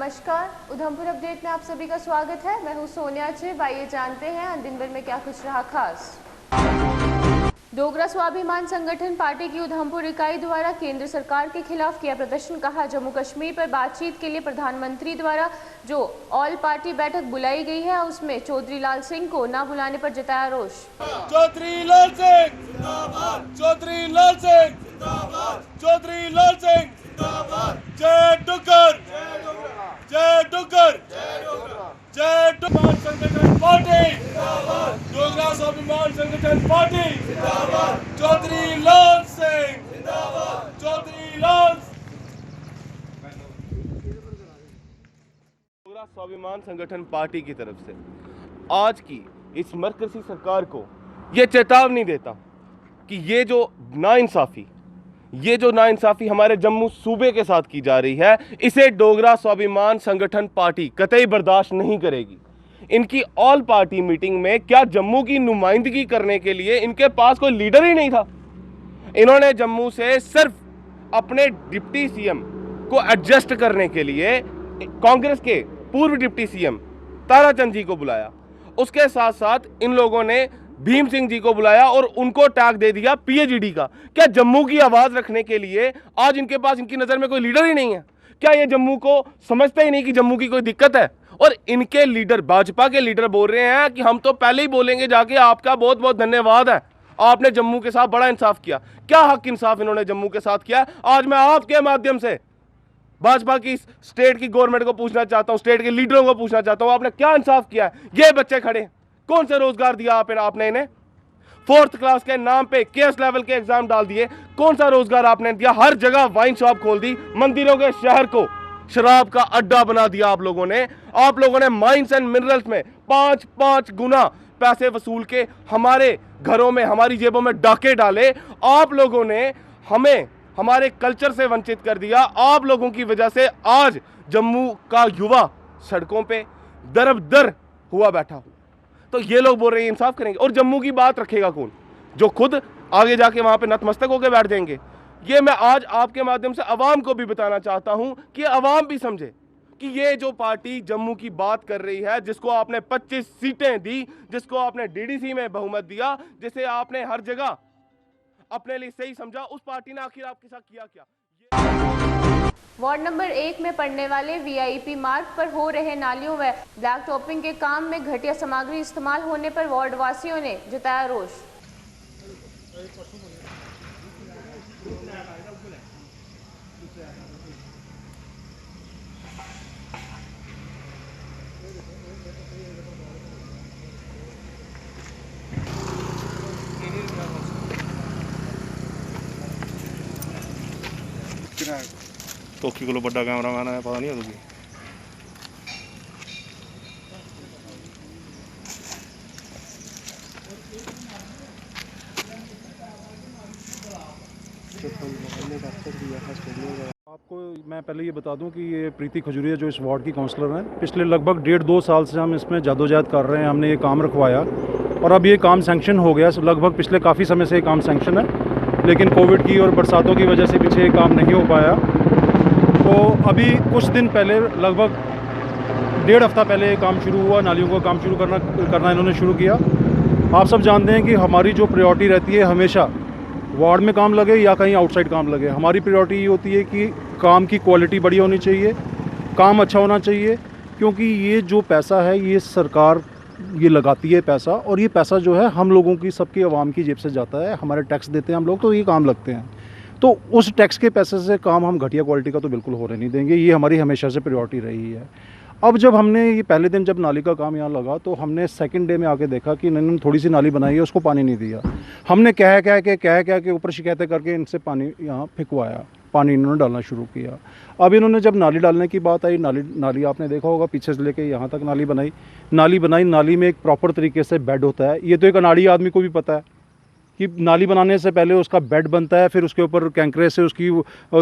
नमस्कार, उधमपुर अपडेट में आप सभी का स्वागत है। मैं हूं सोनिया चिब। आइए जानते हैं दिन भर में क्या कुछ रहा खास। डोगरा स्वाभिमान संगठन पार्टी की उधमपुर इकाई द्वारा केंद्र सरकार के खिलाफ किया प्रदर्शन। कहा, जम्मू कश्मीर पर बातचीत के लिए प्रधानमंत्री द्वारा जो ऑल पार्टी बैठक बुलाई गई है उसमें चौधरी लाल सिंह को न बुलाने पर जताया रोष। चौधरी लाल सिंह जिंदाबाद, चौधरी लाल सिंह जिंदाबाद, चौधरी लाल सिंह जिंदाबाद। जय डुग्गर, जय डुग्गर, जय डुग्गर संगठन पार्टी जिंदाबाद, डोगरा स्वाभिमान संगठन पार्टी जिंदाबाद, चौधरी लाल सिंह जिंदाबाद, चौधरी लाल। डोगरा स्वाभिमान संगठन पार्टी की तरफ से आज की इस मरकजी सरकार को ये चेतावनी देता कि ये जो नाइंसाफी हमारे जम्मू सूबे के साथ की जा रही है, इसे डोगरा स्वाभिमान संगठन पार्टी कतई बर्दाश्त नहीं करेगी। इनकी ऑल पार्टी मीटिंग में क्या जम्मू की नुमाइंदगी करने के लिए इनके पास कोई लीडर ही नहीं था। इन्होंने जम्मू से सिर्फ अपने डिप्टी सीएम को एडजस्ट करने के लिए कांग्रेस के पूर्व डिप्टी सीएम ताराचंद जी को बुलाया। उसके साथ साथ इन लोगों ने भीम सिंह जी को बुलाया और उनको टैग दे दिया पीएचडी का। क्या जम्मू की आवाज रखने के लिए आज इनके पास इनकी नजर में कोई लीडर ही नहीं है? क्या ये जम्मू को समझते ही नहीं कि जम्मू की कोई दिक्कत है? और इनके लीडर, भाजपा के लीडर बोल रहे हैं कि हम तो पहले ही बोलेंगे जाके आपका बहुत बहुत धन्यवाद है, आपने जम्मू के साथ बड़ा इंसाफ किया। क्या हक इंसाफ इन्होंने जम्मू के साथ किया? आज मैं आपके माध्यम से भाजपा की स्टेट की गवर्नमेंट को पूछना चाहता हूं, स्टेट के लीडरों को पूछना चाहता हूं, आपने क्या इंसाफ किया है? ये बच्चे खड़े, कौन सा रोजगार दिया आपने इन्हें? 4th क्लास के नाम पे केस लेवल के एग्जाम डाल दिए, कौन सा रोजगार आपने दिया? हर जगह वाइन शॉप खोल दी, मंदिरों के शहर को शराब का अड्डा बना दिया आप लोगों ने माइंस एंड मिनरल्स में 5-5 गुना पैसे वसूल के हमारे घरों में, हमारी जेबों में डाके डाले। आप लोगों ने हमें हमारे कल्चर से वंचित कर दिया। आप लोगों की वजह से आज जम्मू का युवा सड़कों पे दर-दर हुआ बैठा। तो ये लोग बोल रहे हैं इंसाफ करेंगे, और जम्मू की बात रखेगा कौन? जो खुद आगे जाके वहां पे नतमस्तक होकर बैठ जाएंगे। ये मैं आज आपके माध्यम से अवाम को भी बताना चाहता हूं कि अवाम भी समझे कि ये जो पार्टी जम्मू की बात कर रही है, जिसको आपने 25 सीटें दी, जिसको आपने डीडीसी में बहुमत दिया, जिसे आपने हर जगह अपने लिए सही समझा, उस पार्टी ने आखिर आपके साथ किया क्या? वार्ड नंबर 1 में पड़ने वाले वीआईपी मार्ग पर हो रहे नालियों व ब्लैक टॉपिंग के काम में घटिया सामग्री इस्तेमाल होने पर वार्ड वासियों ने जताया रोष। टोकी को बड़ा कैमरामैन है, पता नहीं है तुझे। आपको मैं पहले ये बता दूं कि ये प्रीति खजूरिया जो इस वार्ड की काउंसलर हैं, पिछले लगभग 1.5-2 साल से हम इसमें जद्दोजहद कर रहे हैं। हमने ये काम रखवाया और अब ये काम सैंक्शन हो गया। लगभग पिछले काफ़ी समय से ये काम सैंक्शन है, लेकिन कोविड की और बरसातों की वजह से पीछे ये काम नहीं हो पाया। तो अभी कुछ दिन पहले, लगभग 1.5 हफ्ता पहले ये काम शुरू हुआ। नालियों का काम शुरू करना इन्होंने शुरू किया। आप सब जानते हैं कि हमारी जो प्रायोरिटी रहती है, हमेशा वार्ड में काम लगे या कहीं आउटसाइड काम लगे, हमारी प्रायोरिटी ये होती है कि काम की क्वालिटी बढ़िया होनी चाहिए, काम अच्छा होना चाहिए। क्योंकि ये जो पैसा है, ये सरकार ये लगाती है पैसा, और ये पैसा जो है हम लोगों की, सबकी आवाम की जेब से जाता है। हमारे टैक्स देते हैं हम लोग, तो ये काम लगते हैं। तो उस टैक्स के पैसे से काम हम घटिया क्वालिटी का तो बिल्कुल होने नहीं देंगे। ये हमारी हमेशा से प्रायोरिटी रही है। अब जब हमने ये पहले दिन जब नाली का काम यहाँ लगा, तो हमने सेकंड डे में आके देखा कि इन्होंने थोड़ी सी नाली बनाई है, उसको पानी नहीं दिया। हमने कह के ऊपर शिकायतें करके इनसे पानी यहाँ फिकवाया, पानी इन्होंने डालना शुरू किया। अब इन्होंने जब नाली डालने की बात आई, नाली आपने देखा होगा पीछे से लेके यहाँ तक नाली बनाई। नाली में एक प्रॉपर तरीके से बेड होता है। ये तो एक अनाड़ी आदमी को भी पता है कि नाली बनाने से पहले उसका बेड बनता है, फिर उसके ऊपर कैंकरे से उसकी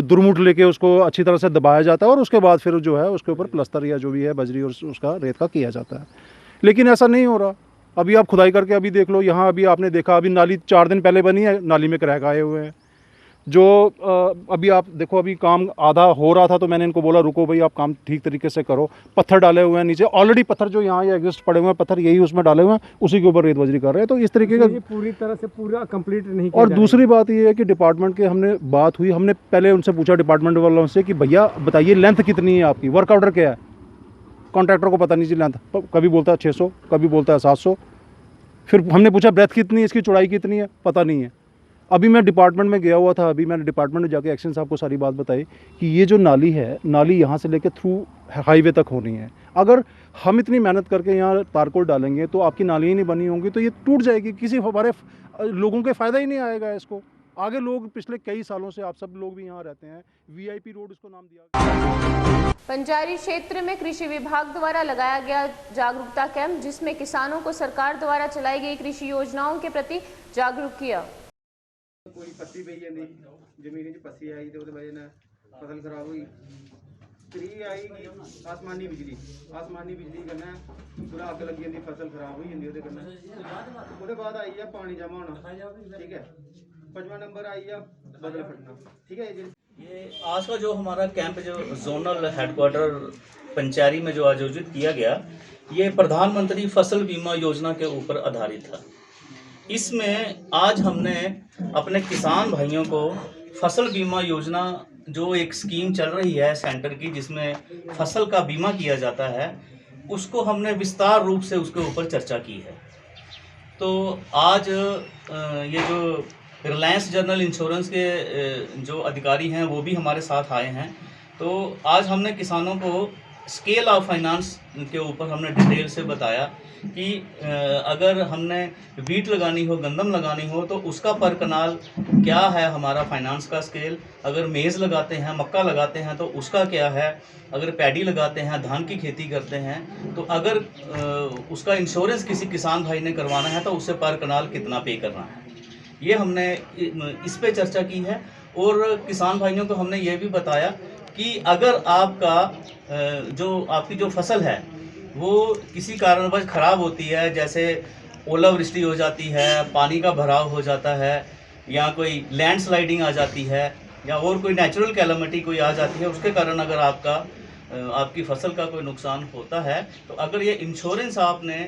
दुरमुठ लेके उसको अच्छी तरह से दबाया जाता है, और उसके बाद फिर जो है उसके ऊपर प्लस्तर या जो भी है बजरी और उसका रेत का किया जाता है। लेकिन ऐसा नहीं हो रहा। अभी आप खुदाई करके अभी देख लो, यहाँ अभी आपने देखा, अभी नाली 4 दिन पहले बनी है, नाली में क्रैक आए हुए हैं। जो अभी आप देखो, अभी काम आधा हो रहा था तो मैंने इनको बोला रुको भाई, आप काम ठीक तरीके से करो। पत्थर डाले हुए हैं नीचे ऑलरेडी, पत्थर जो यहाँ ये एग्जिस्ट पड़े हुए हैं पत्थर यही उसमें डाले हुए हैं, उसी के ऊपर रेत बजरी कर रहे हैं। तो इस तरीके का ये पूरी तरह से पूरा कंप्लीट नहीं किया और जा दूसरी बात ये है कि डिपार्टमेंट के हमने बात हुई, हमने पहले उनसे पूछा डिपार्टमेंट वालों से कि भैया बताइए लेंथ कितनी है आपकी, वर्क ऑर्डर क्या है। कॉन्ट्रैक्टर को पता नहीं जी लेंथ, कभी बोलता है 600, कभी बोलता है 700। फिर हमने पूछा ब्रेथ कितनी है, इसकी चौड़ाई कितनी है, पता नहीं है। अभी मैं डिपार्टमेंट में गया हुआ था, अभी मैंने डिपार्टमेंट में जाके एक्शन साहब को सारी बात बताई कि ये जो नाली है, नाली यहाँ से लेकर थ्रू हाईवे तक होनी है। अगर हम इतनी मेहनत करके यहाँ तारकोल डालेंगे तो आपकी नाली ही नहीं बनी होंगी तो ये टूट जाएगी, किसी हमारे लोगों के फ़ायदा ही नहीं आएगा इसको। आगे लोग पिछले कई सालों से, आप सब लोग भी यहाँ रहते हैं, VIP रोड इसको नाम दिया। पंजारी क्षेत्र में कृषि विभाग द्वारा लगाया गया जागरूकता कैंप, जिसमें किसानों को सरकार द्वारा चलाई गई कृषि योजनाओं के प्रति जागरूक किया। कोई पत्ती पई जाती जमीन च पस्सी आई तो वजह ने फसल खराब हुई। त्री आई आसमानी बिजली कन्नै पूरा अग लगी जाती, फसल खराब हो जाती। उसके बाद आई है पानी जमा होना, ठीक है। 5वां नंबर आई है बदल फटना, ठीक है। ये आज का जो हमारा कैंप जो जोनल हेडक्वार्टर पंचारी में जो आयोजित किया गया, ये प्रधानमंत्री फसल बीमा योजना के ऊपर आधारित था। इसमें आज हमने अपने किसान भाइयों को फसल बीमा योजना जो एक स्कीम चल रही है सेंटर की, जिसमें फसल का बीमा किया जाता है, उसको हमने विस्तार रूप से उसके ऊपर चर्चा की है। तो आज ये जो रिलायंस जनरल इंश्योरेंस के जो अधिकारी हैं वो भी हमारे साथ आए हैं। तो आज हमने किसानों को स्केल ऑफ फाइनेंस के ऊपर हमने डिटेल से बताया कि अगर हमने वीट लगानी हो, गंदम लगानी हो, तो उसका पर कनाल क्या है हमारा फाइनेंस का स्केल। अगर मेज़ लगाते हैं, मक्का लगाते हैं तो उसका क्या है। अगर पैडी लगाते हैं, धान की खेती करते हैं, तो अगर उसका इंश्योरेंस किसी किसान भाई ने करवाना है तो उससे पर कनाल कितना पे करना है, ये हमने इस पे चर्चा की है। और किसान भाइयों को हमने ये भी बताया कि अगर आपका आपकी जो फसल है वो किसी कारणवश ख़राब होती है, जैसे ओलावृष्टि हो जाती है, पानी का भराव हो जाता है, या कोई लैंडस्लाइडिंग आ जाती है, या और कोई नेचुरल कैलामिटी कोई आ जाती है, उसके कारण अगर आपकी फसल का कोई नुकसान होता है, तो अगर ये इंश्योरेंस आपने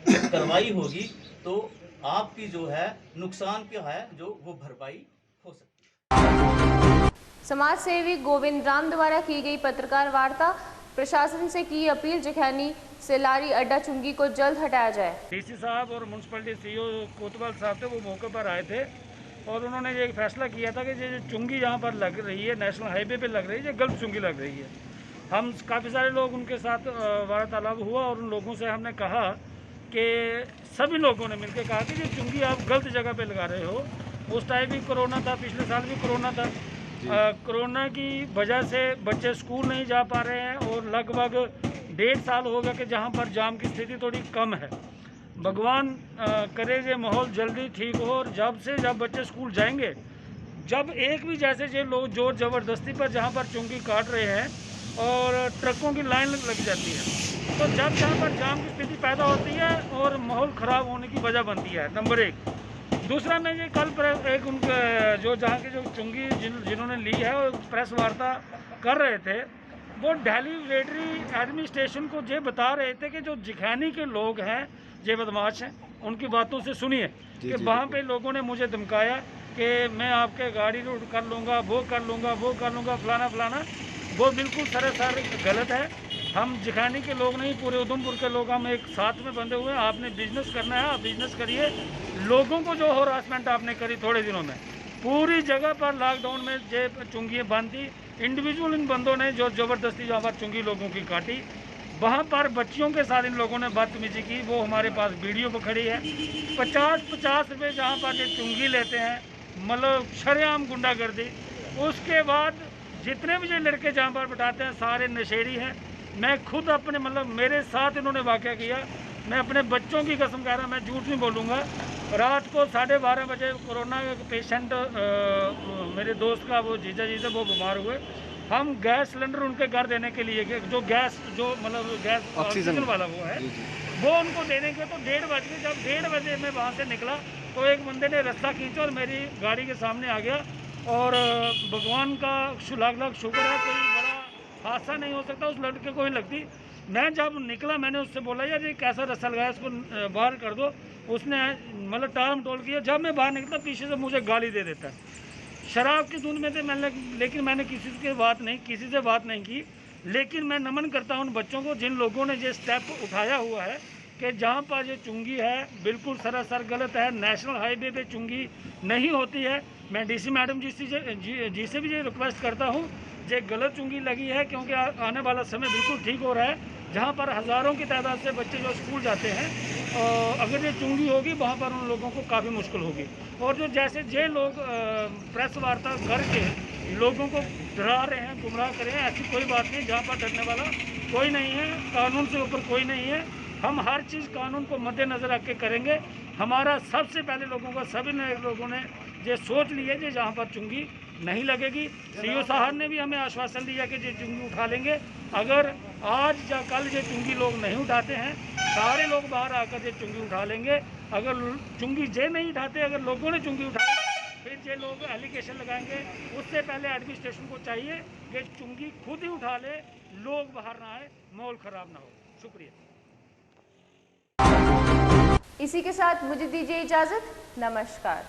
करवाई होगी तो आपकी जो है नुकसान क्या है जो वो भरपाई हो सकती है। समाज सेवी गोविंद राम द्वारा की गई पत्रकार वार्ता, प्रशासन से की अपील, जखैनी से लारी अड्डा चुंगी को जल्द हटाया जाए। डीसी साहब और म्यूनसिपलिटी CEO कोतवाल साहब थे, वो मौके पर आए थे और उन्होंने ये फैसला किया था कि ये चुंगी यहाँ पर लग रही है, नेशनल हाईवे पे लग रही है, ये गलत चुंगी लग रही है। हम काफ़ी सारे लोग उनके साथ वार्तालाप हुआ और उन लोगों से हमने कहा कि सभी लोगों ने मिलकर कहा कि ये चुंगी आप गलत जगह पे लगा रहे हो। उस टाइम भी कोरोना था, पिछले साल भी कोरोना था। कोरोना की वजह से बच्चे स्कूल नहीं जा पा रहे हैं और लगभग 1.5 साल हो गया कि जहाँ पर जाम की स्थिति थोड़ी कम है। भगवान करे ये माहौल जल्दी ठीक हो और जब बच्चे स्कूल जाएंगे, जब एक भी जैसे ये लोग जोर ज़बरदस्ती पर जहाँ पर चुंगी काट रहे हैं और ट्रकों की लाइन लग जाती है, तो जब जहाँ पर जाम की स्थिति पैदा होती है और माहौल ख़राब होने की वजह बनती है, नंबर 1। दूसरा, मैं ये कल एक उनके जो जहाँ की जो चुंगी जिन्होंने ली है और प्रेस वार्ता कर रहे थे, वो दिल्ली वेटरी एडमिनिस्ट्रेशन को ये बता रहे थे कि जो जखैनी के लोग हैं ये बदमाश हैं। उनकी बातों से सुनिए कि वहाँ पे लोगों ने मुझे धमकाया कि मैं आपके गाड़ी रूट कर लूँगा, वो कर लूँगा, फलाना। वो बिल्कुल सरासर गलत है। हम जखैनी के लोग नहीं, पूरे उधमपुर के लोग हम एक साथ में बंधे हुए हैं। आपने बिजनेस करना है, आप बिजनेस करिए। लोगों को जो हरासमेंट आपने करी थोड़े दिनों में, पूरी जगह पर लॉकडाउन में जे चुंगी बंद थी, इंडिविजुअल इन बंदों ने जो ज़बरदस्ती जहाँ पर चुंगी लोगों की काटी, वहाँ पर बच्चियों के साथ इन लोगों ने बदतमीजी की। वो हमारे पास वीडियो पर खड़ी है। 50 रुपये जहाँ पर ये चुंगी लेते हैं, मतलब शरेआम गुंडागर्दी। उसके बाद जितने भी ये लड़के जहाँ पर बिठाते हैं सारे नशेड़ी हैं। मैं खुद अपने मेरे साथ इन्होंने वाक़या किया। मैं अपने बच्चों की कसम कह रहा, मैं झूठ नहीं बोलूँगा। रात को 12:30 बजे कोरोना पेशेंट मेरे दोस्त का, वो जीजा जी थे, वो बीमार हुए। हम गैस सिलेंडर उनके घर देने के लिए गए, जो गैस ऑक्सीजन वाला वो है, वो उनको देने के। तो 1:30 बज गए। जब 1:30 बजे मैं वहाँ से निकला तो एक बंदे ने रास्ता खींचा और मेरी गाड़ी के सामने आ गया और भगवान का लाख लाख शुक्र है, कोई बड़ा हादसा नहीं हो सकता उस लड़के को ही लगती। मैं जब निकला मैंने उससे बोला यार ये कैसा रस्सा लगाया, इसको बाहर कर दो। उसने मतलब टालम टोल किया। जब मैं बाहर निकला पीछे से मुझे गाली दे देता है। शराब की धुन में थे लेकिन मैंने किसी से बात नहीं की। लेकिन मैं नमन करता हूँ उन बच्चों को जिन लोगों ने ये स्टेप उठाया हुआ है कि जहाँ पर ये चुंगी है बिल्कुल सरासर गलत है। नेशनल हाईवे पे चुंगी नहीं होती है। मैं डीसी मैडम जी से भी ये रिक्वेस्ट करता हूँ, ये गलत चुंगी लगी है क्योंकि आने वाला समय बिल्कुल ठीक हो रहा है जहाँ पर हज़ारों की तादाद से बच्चे जो स्कूल जाते हैं, अगर ये चुंगी होगी वहाँ पर उन लोगों को काफ़ी मुश्किल होगी। और जो जैसे ये लोग प्रेस वार्ता करके लोगों को डरा रहे हैं, गुमराह कर रहे हैं, ऐसी कोई बात नहीं। जहाँ पर डरने वाला कोई नहीं है, कानून से ऊपर कोई नहीं है। हम हर चीज़ कानून को मद्देनज़र रख के करेंगे। हमारा सबसे पहले सभी लोगों ने ये सोच लिया कि जहाँ पर चुंगी नहीं लगेगी। सीओ साहब ने भी हमें आश्वासन दिया कि ये चुंगी उठा लेंगे। अगर आज या कल ये चुंगी लोग नहीं उठाते हैं, सारे लोग बाहर आकर ये चुंगी उठा लेंगे। अगर चुंगी ये नहीं उठाते, अगर लोगों ने चुंगी उठाई फिर ये लोग एलिगेशन लगाएंगे। उससे पहले एडमिनिस्ट्रेशन को चाहिए कि चुंगी खुद ही उठा ले, लोग बाहर ना आए, माहौल ख़राब ना हो। शुक्रिया। इसी के साथ मुझे दीजिए इजाज़त। नमस्कार।